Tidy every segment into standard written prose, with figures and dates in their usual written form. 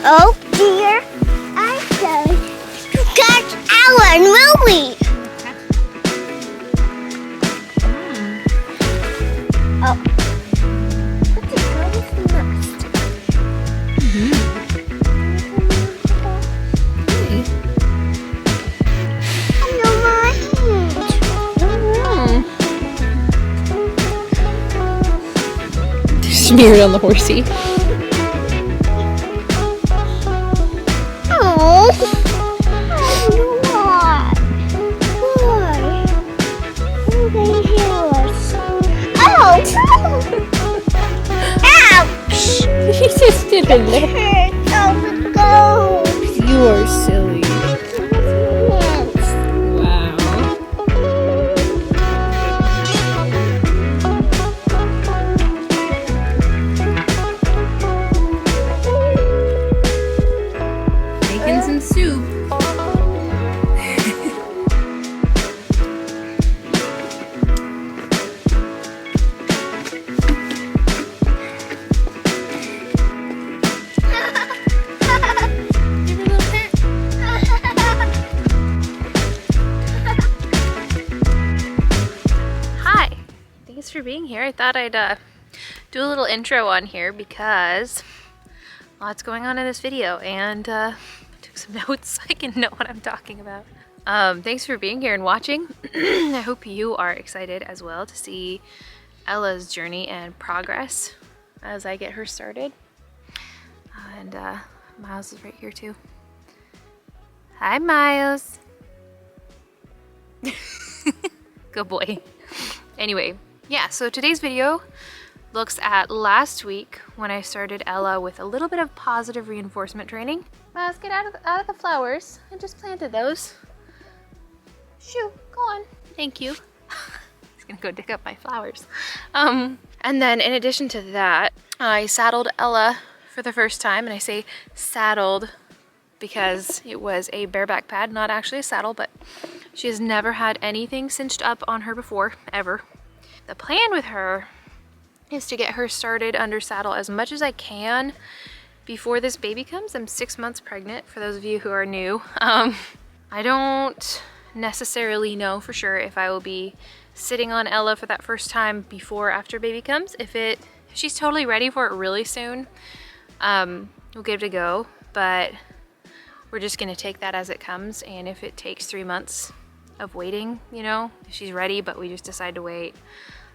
Oh dear, I don't catch Ellen, will we? Oh. Let's go with the nest. Hello, my hand. Smeared on the horsey. Oh. Why? Oh, they heal us. Oh! Ouch! He just did her lip. Hurts all the ghosts. You are silly. Wow. Making some soup. Hi, thanks for being here. I thought I'd do a little intro on here because lots going on in this video, and I took some notes so I can know what I'm talking about. Thanks for being here and watching. I hope you are excited as well to see Ella's journey and progress as I get her started. And Miles is right here too. Hi, Miles. Good boy. Anyway, yeah, so today's video looks at last week when I started Ella with a little bit of positive reinforcement training. Miles, get out of the flowers. I just planted those. Shoo, go on. Thank you. He's gonna go dig up my flowers. And then in addition to that, I saddled Ella for the first time, and I say saddled because it was a bareback pad, not actually a saddle, but she has never had anything cinched up on her before, ever. The plan with her is to get her started under saddle as much as I can before this baby comes. I'm 6 months pregnant, for those of you who are new. I don't necessarily know for sure if I will be sitting on Ella for that first time before or after baby comes. If she's totally ready for it really soon, we'll give it a go, but we're just gonna take that as it comes. And if it takes 3 months of waiting, you know, if she's ready but we just decide to wait,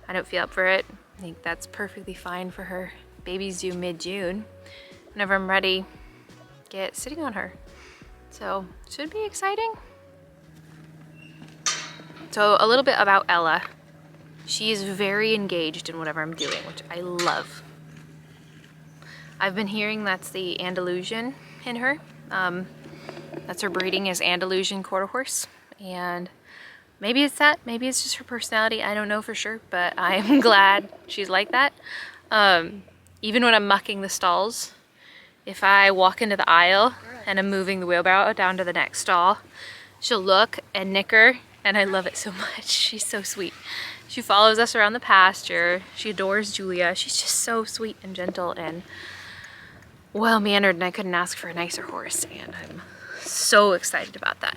I don't feel up for it. I think that's perfectly fine for her. Baby's due mid-June. Whenever I'm ready, get sitting on her. So should be exciting. So a little bit about Ella. She is very engaged in whatever I'm doing, which I love. I've been hearing that's the Andalusian in her. That's her breeding, is Andalusian quarter horse. And maybe it's that, maybe it's just her personality. I don't know for sure, but I'm glad she's like that. Even when I'm mucking the stalls, if I walk into the aisle and I'm moving the wheelbarrow down to the next stall, she'll look and nicker, and I love it so much. She's so sweet. She follows us around the pasture. She adores Julia. She's just so sweet and gentle and well-mannered, and I couldn't ask for a nicer horse, and I'm so excited about that.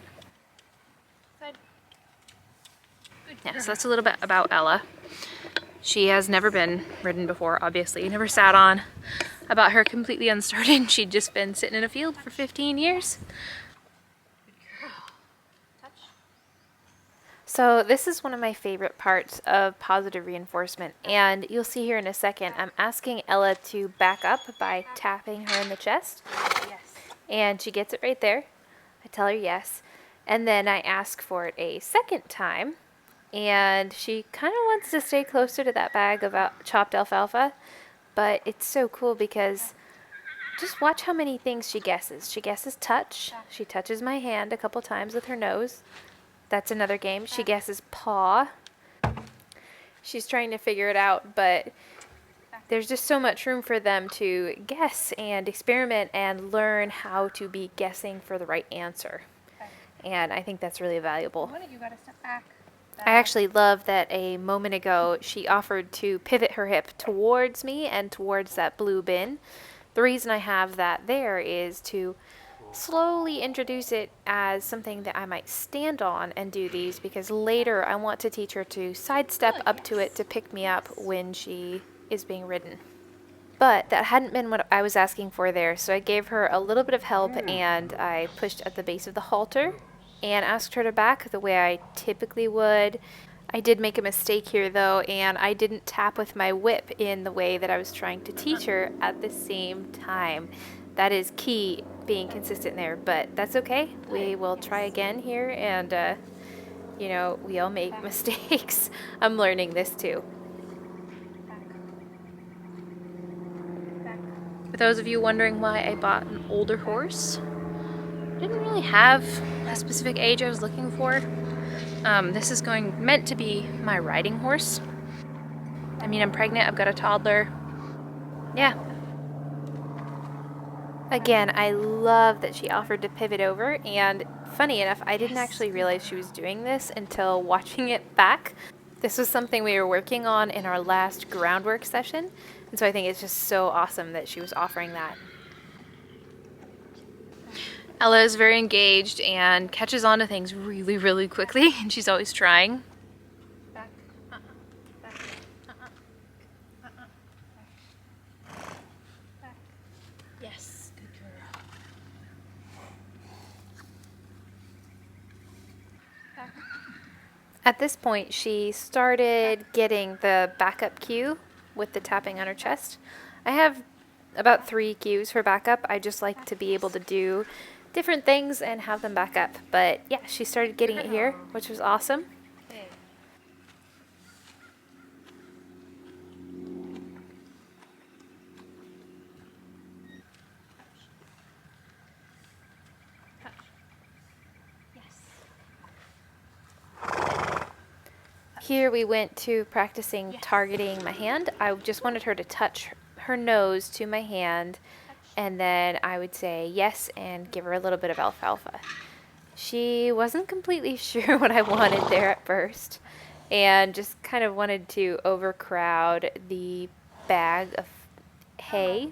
Yeah, so that's a little bit about Ella. She has never been ridden before, obviously. Never sat on. I bought her completely unstarted. She'd just been sitting in a field for 15 years. So this is one of my favorite parts of positive reinforcement, and you'll see here in a second, I'm asking Ella to back up by tapping her in the chest. Yes. And she gets it right there. I tell her yes. And then I ask for it a second time, and she kind of wants to stay closer to that bag of chopped alfalfa, but it's so cool because just watch how many things she guesses. She guesses touch. She touches my hand a couple times with her nose. That's another game. She guesses paw. She's trying to figure it out, but there's just so much room for them to guess and experiment and learn how to be guessing for the right answer. And I think that's really valuable. You gotta step back. I actually love that a moment ago she offered to pivot her hip towards me and towards that blue bin The reason I have that there is to slowly introduce it as something that I might stand on and do these, because later I want to teach her to sidestep up to it to pick me up when she is being ridden. But that hadn't been what I was asking for there, so I gave her a little bit of help and I pushed at the base of the halter and asked her to back the way I typically would. I did make a mistake here though, and I didn't tap with my whip in the way that I was trying to teach her at the same time. That is key, being consistent there, but that's okay. We will try again here, and you know, we all make mistakes. I'm learning this too. For those of you wondering why I bought an older horse, I didn't really have a specific age I was looking for. This is meant to be my riding horse. I mean, I'm pregnant, I've got a toddler. Yeah. Again, I love that she offered to pivot over, and funny enough, I didn't actually realize she was doing this until watching it back. This was something we were working on in our last groundwork session, and so I think it's just so awesome that she was offering that. Ella is very engaged and catches on to things really, really quickly, and she's always trying. Back. Back. Back. Yes, good girl. Back. At this point, she started getting the backup cue with the tapping on her chest. I have about 3 cues for backup. I just like to be able to do different things and have them back up. But yeah, she started getting it here, which was awesome. Here we went to practicing targeting my hand. I just wanted her to touch her nose to my hand, and then I would say yes and give her a little bit of alfalfa. She wasn't completely sure what I wanted there at first, and just kind of wanted to overcrowd the bag of hay.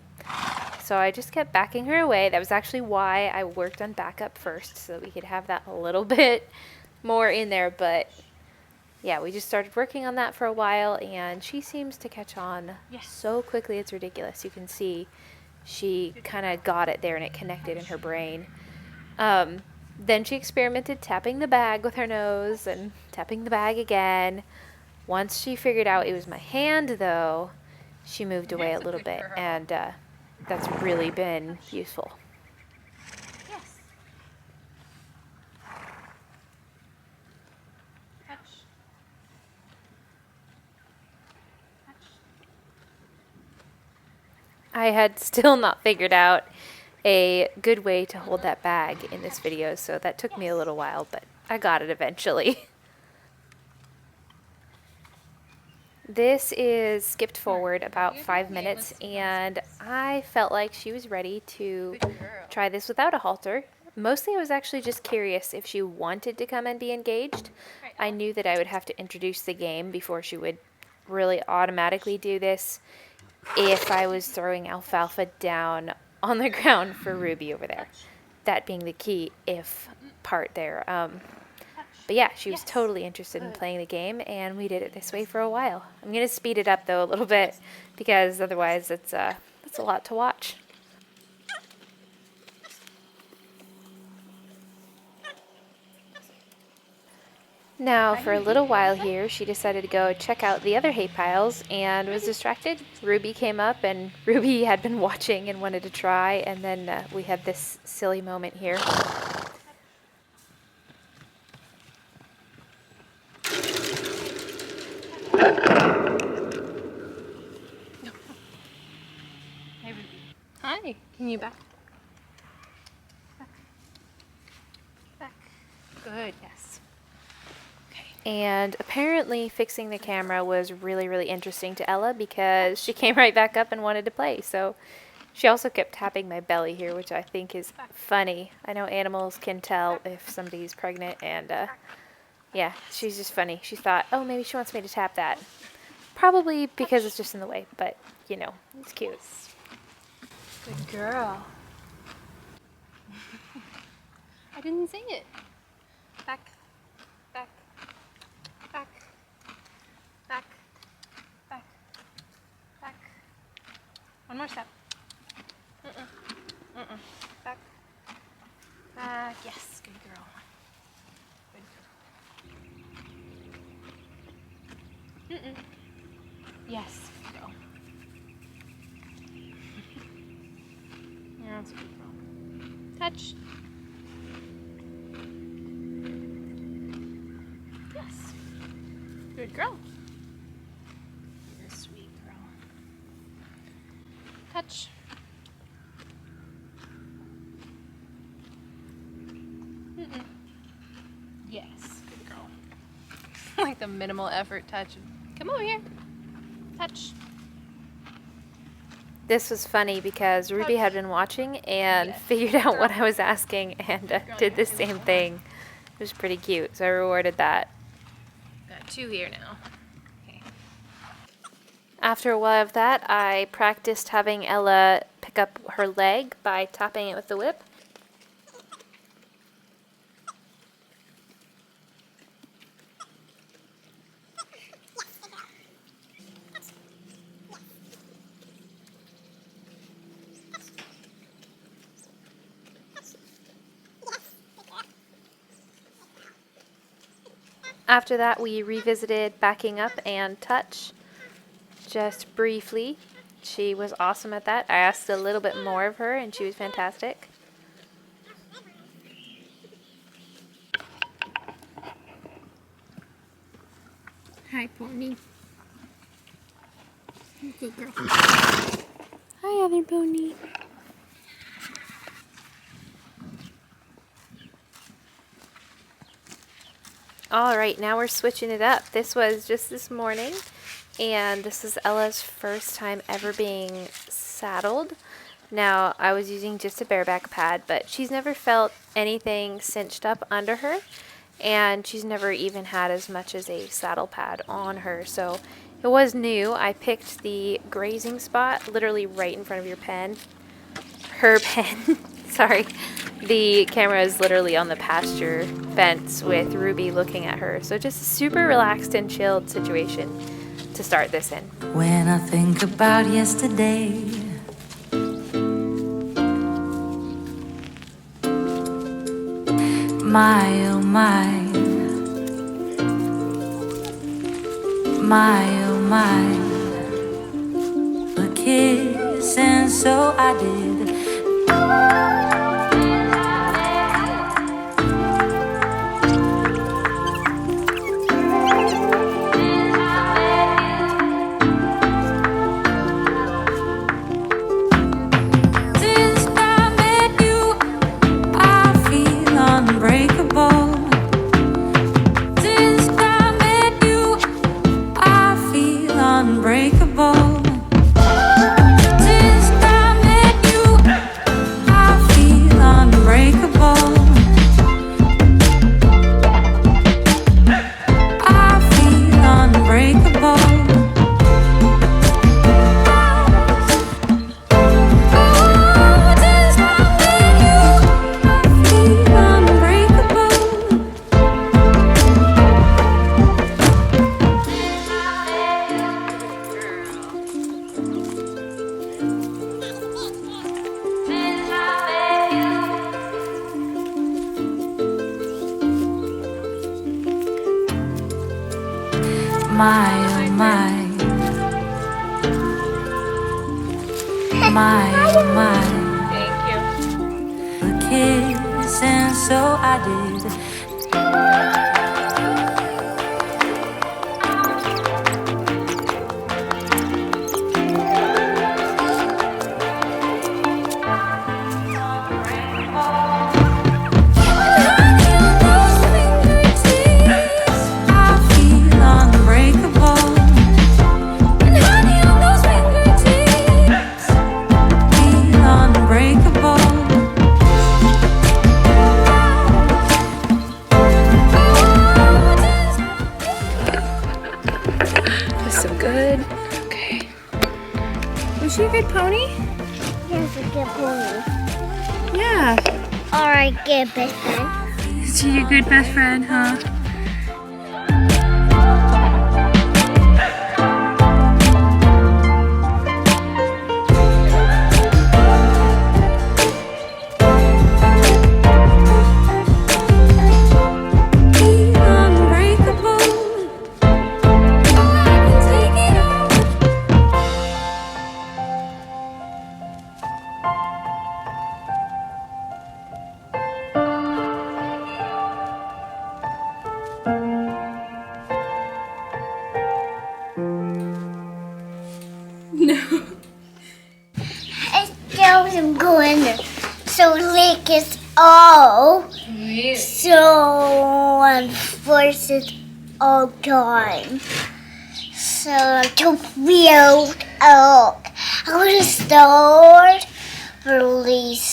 So I just kept backing her away. That was actually why I worked on backup first, so we could have that a little bit more in there. But yeah, we just started working on that for a while, and she seems to catch on so quickly, it's ridiculous. You can see she kind of got it there and it connected in her brain. Then she experimented tapping the bag with her nose and tapping the bag again. Once she figured out it was my hand, though, she moved away a little bit, and that's really been useful. Yes. Touch. Touch. I had still not figured out a good way to hold that bag in this video, so that took me a little while, but I got it eventually. This is skipped forward about 5 minutes, and I felt like she was ready to try this without a halter. Mostly I was actually just curious if she wanted to come and be engaged. I knew that I would have to introduce the game before she would really automatically do this if I was throwing alfalfa down on the ground for Ruby over there. That being the key if part there. But yeah, she was totally interested in playing the game, and we did it this way for a while. I'm going to speed it up, though, a little bit, because otherwise it's a lot to watch. Now, for a little while here, she decided to go check out the other hay piles and was distracted. Ruby came up, and Ruby had been watching and wanted to try, and then we had this silly moment here. Hi, can you back? Back. Good, yes. Okay. And apparently fixing the camera was really, really interesting to Ella, because she came right back up and wanted to play. So she also kept tapping my belly here, which I think is funny. I know animals can tell if somebody's pregnant, and yeah, she's just funny. She thought, oh, maybe she wants me to tap that. Probably because it's just in the way, but you know, it's cute. Good girl. I didn't say it. Back, back, back, back, back, back. One more step. Back, back. Yes, good girl. Good girl. Yes, good girl. Yeah, that's a good girl. Touch. Yes. Good girl. You're a sweet girl. Touch. Yes, good girl. Like the minimal effort touch. Come over here. Touch. This was funny because Ruby had been watching and figured out what I was asking and did the same thing. It was pretty cute, so I rewarded that. Got 2 here now. Okay. After a while of that, I practiced having Ella pick up her leg by tapping it with the whip. After that, we revisited backing up and touch, just briefly. She was awesome at that. I asked a little bit more of her, and she was fantastic. Hi, pony. Good girl. Hi, other pony. Alright, now we're switching it up. This was just this morning, and this is Ella's first time ever being saddled. Now, I was using just a bareback pad, but she's never felt anything cinched up under her, and she's never even had as much as a saddle pad on her, so it was new. I picked the grazing spot, literally right in front of your pen. Her pen, sorry. The camera is literally on the pasture fence with Ruby looking at her. So just a super relaxed and chilled situation to start this in. When I think about yesterday, my oh my, my oh my, a kiss and so I did. My oh my, my oh my, a kiss and so I did. Unbreakable. my good best friend. Is she your good best friend, huh? It doesn't go in there. So lick is all. So force it all time. So to build up. I want to start release